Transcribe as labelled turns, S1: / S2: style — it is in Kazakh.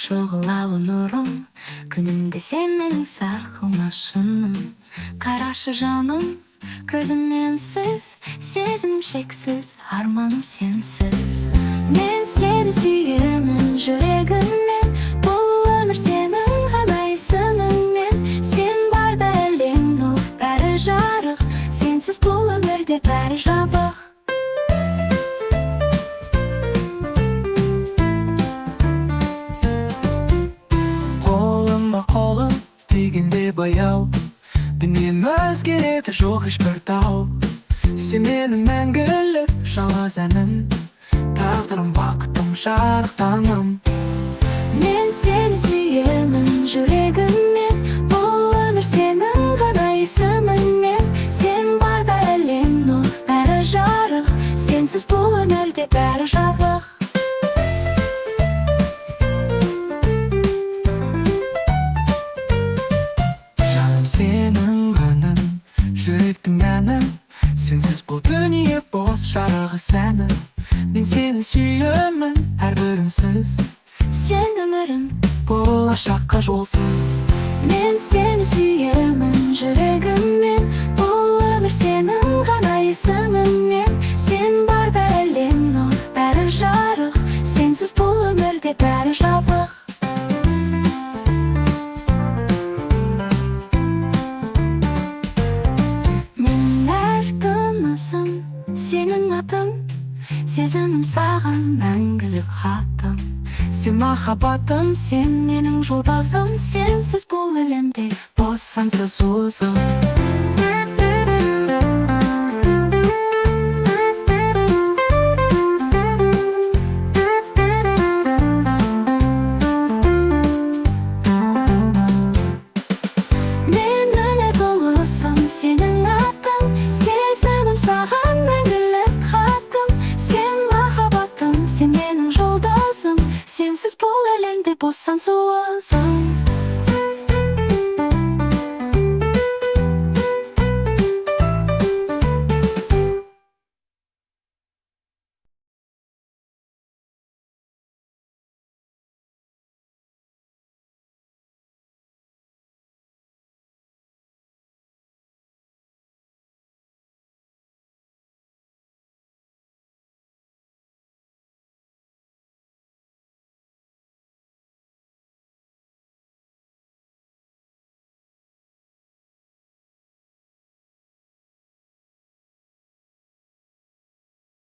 S1: шұғылалы нұрым, күнімде сен менің сарқылмашыным. Қарашы жаным, көзім менсіз, сезім шексіз, арманым сенсіз. Мен сені сүйемін жүрегіммен, бұл өмір сенің ғана есіміңмен. Сен барда әлем нұр, бәрі жарық, сенсіз бұл өмірде бәрі жабық.
S2: Қолым тигенде баяу, дүнием өзгереді, жоқ ешбір дау. Сен менің мәңгілік жалғыз әнім, тағдырым, бақытым, жарық таңым.
S1: Мен сені сүйемін жүрегіммен, бұл өмір сенің ғана есіміңмен. Сен барда әлем нұр, бәрі жарық, сенсіз бұл өмірде бәрі жабық.
S2: Жаным сенің үнің, жүректің әнім, сенсіз бұл дүние бос, жарығы сәні. Мен сені сүйемін, әрбіріңсіз,
S1: Сен өмірім,
S2: болашаққа жолсыз.
S1: мен сені сүйемін жүрегіммен, бұл өмір сенің ғана есіміңмен. Сен барда әлем нұр, бәрі жарық, сенсіз бұл өмірде бәрі жабық. Менің әр тынысым, сенің атың, сезімім саған мәңгілік хатым.
S2: Сен махаббатым,
S1: Сен менің жолдасым, сенсіз бұл әлемде
S2: бос сансыз уызым.
S1: Мен үне толысым, сенің атың, сезімім саған мәңгілік хатым. Сен махаббатым, сен менің жолдасым, сенсіз бұл әлемде бос сансыз уызым.